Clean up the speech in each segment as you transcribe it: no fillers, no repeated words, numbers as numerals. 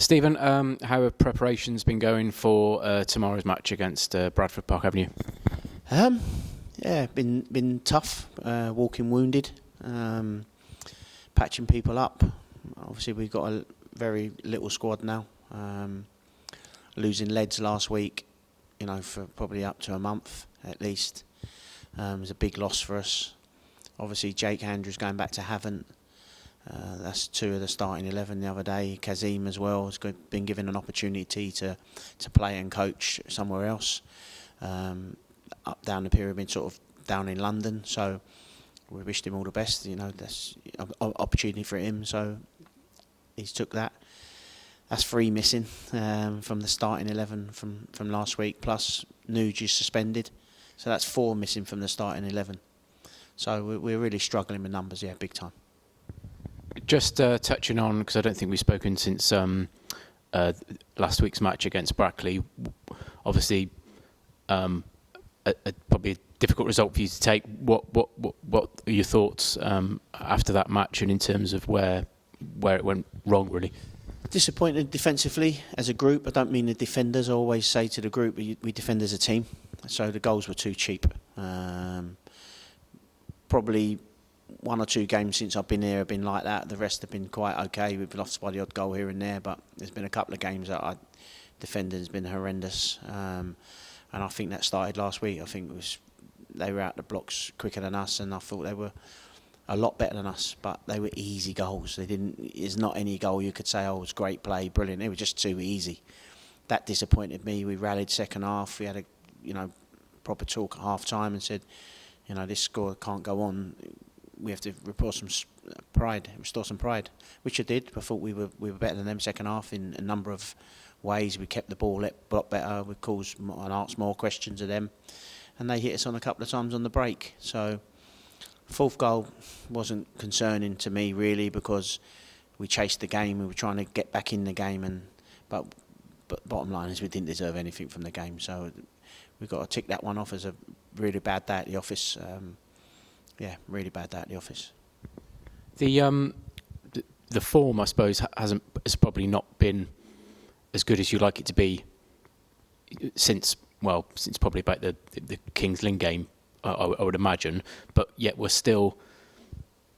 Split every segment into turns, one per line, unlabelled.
Stephen, how have preparations been going for tomorrow's match against Bradford Park Avenue?
Yeah, been tough. Walking wounded, patching people up. Obviously, we've got a very little squad now. Losing Leads last week, for probably up to a month at least, was a big loss for us. Obviously, Jake Andrews going back to Havant. That's two of the starting 11 the other day. Kazim as well has been given an opportunity to play and coach somewhere else, up down the pyramid, sort of down in London. So we wished him all the best. That's an opportunity for him. So he's took that. That's 3 missing from the starting 11 from last week. Plus Nuge is suspended, so that's 4 missing from the starting 11. So we're really struggling with numbers, big time.
Just touching on, because I don't think we've spoken since last week's match against Brackley. Obviously, probably a difficult result for you to take. What are your thoughts after that match, and in terms of where it went wrong, really?
Disappointed defensively as a group. I don't mean the defenders. I always say to the group, we defend as a team. So the goals were too cheap. Probably 1 or 2 games since I've been here have been like that. The rest have been quite okay. We've lost by the odd goal here and there, but there's been a couple of games that our defending has been horrendous. And I think that started last week. I think they were out the blocks quicker than us, and I thought they were a lot better than us, but they were easy goals. It's not any goal you could say, it's great play, brilliant. It was just too easy. That disappointed me. We rallied second half. We had a proper talk at half time and said, this score can't go on. We have to restore some pride, which I did. I thought we were better than them second half in a number of ways. We kept the ball a lot better. We caused and asked more questions of them, and they hit us on a couple of times on the break. So 4th goal wasn't concerning to me really, because we chased the game. We were trying to get back in the game, but bottom line is we didn't deserve anything from the game. So we've got to tick that one off as a really bad day at the office. Really bad day at the office.
The form, I suppose, has probably not been as good as you'd like it to be since probably about the Kings Lynn game, I would imagine. But yet we're still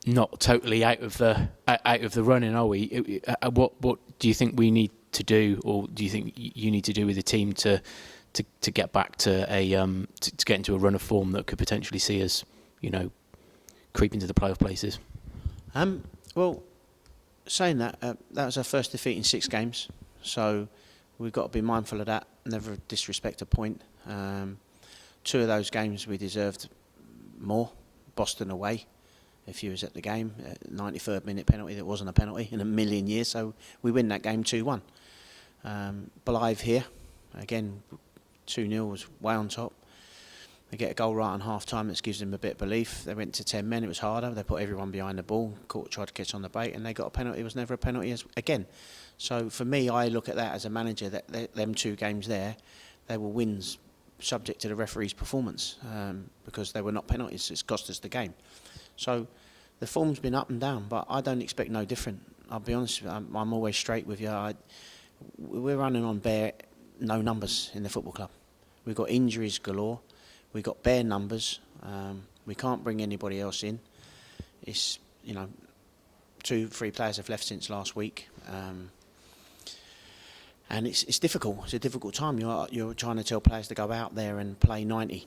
not totally out of the running, are we? What do you think we need to do, or do you think you need to do with the team to get back to to get into a run of form that could potentially see us, creep into the playoff places?
Well, saying that, that was our first defeat in 6 games, so we've got to be mindful of that. Never disrespect a point. 2 of those games we deserved more. Boston away, if you was at the game, 93rd minute penalty that wasn't a penalty in a million years, so we win that game 2-1. Blythe here, again 2-0 was way on top. They get a goal right on half time that gives them a bit of belief. They went to 10 men, it was harder. They put everyone behind the ball. Court tried to catch on the bait, and they got a penalty. It was never a penalty again. So for me, I look at that as a manager, that them 2 games there, they were wins subject to the referee's performance, because they were not penalties. It's cost us the game. So the form's been up and down, but I don't expect no different. I'll be honest, I'm always straight with you. We're running on no numbers in the football club. We've got injuries galore. We've got bare numbers. We can't bring anybody else in. It's 2-3 players have left since last week, and it's difficult. It's a difficult time. You're trying to tell players to go out there and play 90.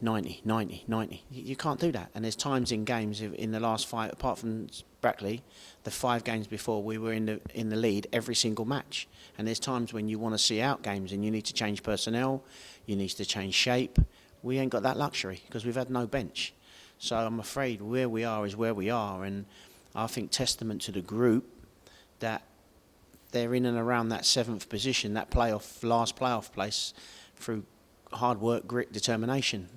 You can't do that. And there's times in games in the last 5, apart from Brackley, the 5 games before, we were in the lead every single match. And there's times when you want to see out games and you need to change personnel, you need to change shape. We ain't got that luxury because we've had no bench. So I'm afraid where we are is where we are, and I think testament to the group that they're in and around that 7th position, that last playoff place, through hard work, grit, determination.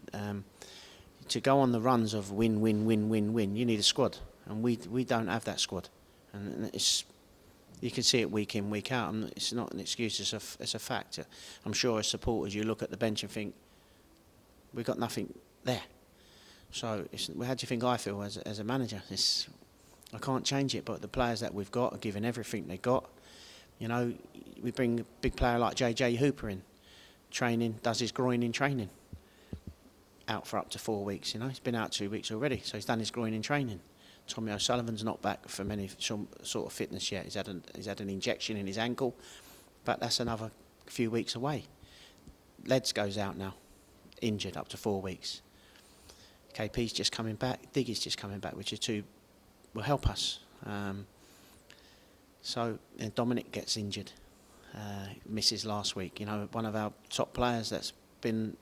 To go on the runs of win, you need a squad, and we don't have that squad, and you can see it week in, week out. And it's not an excuse; it's a fact. I'm sure as supporters, you look at the bench and think, we've got nothing there. So how do you think I feel as a manager? I can't change it, but the players that we've got are giving everything they got. You know, we bring a big player like JJ Hooper in, training, does his groin in training, out for up to 4 weeks. You know, he's been out 2 weeks already, so he's done his groin in training. Tommy O'Sullivan's not back from any sort of fitness yet. He's had an injection in his ankle, but that's another few weeks away. Leds goes out now, injured up to 4 weeks. KP's just coming back, Diggy's just coming back, which are two will help us. So Dominic gets injured, misses last week. You know, one of our top players that's been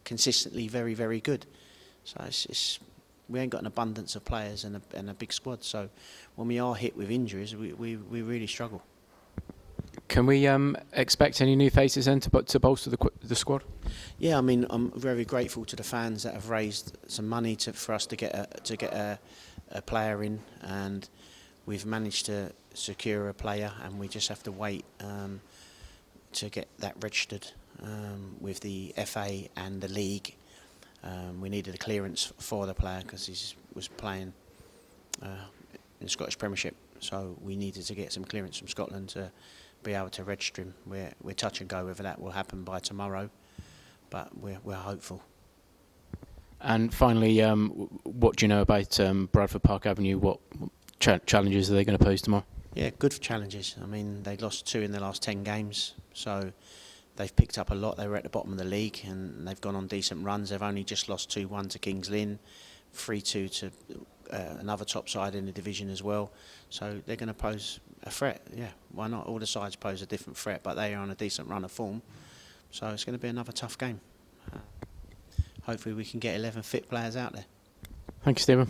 consistently very, very good. So we ain't got an abundance of players and a big squad. So when we are hit with injuries, we really struggle.
Can we expect any new faces then to bolster the squad?
Yeah, I mean, I'm very grateful to the fans that have raised some money for us to get a player in, and we've managed to secure a player, and we just have to wait to get that registered with the FA and the league. We needed a clearance for the player because he was playing in the Scottish Premiership, so we needed to get some clearance from Scotland to be able to register him. We're touch and go whether that will happen by tomorrow, but we're hopeful.
And finally, what do you know about Bradford Park Avenue? What challenges are they going to pose tomorrow?
Yeah, good challenges. I mean, they lost 2 in the last 10 games, so they've picked up a lot. They were at the bottom of the league, and they've gone on decent runs. They've only just lost 2-1 to Kings Lynn, 3-2 to another top side in the division as well. So they're going to pose a threat. Yeah, why not? All the sides pose a different threat, but they are on a decent run of form. So it's going to be another tough game. Hopefully we can get 11 fit players out there.
Thank you, Stephen.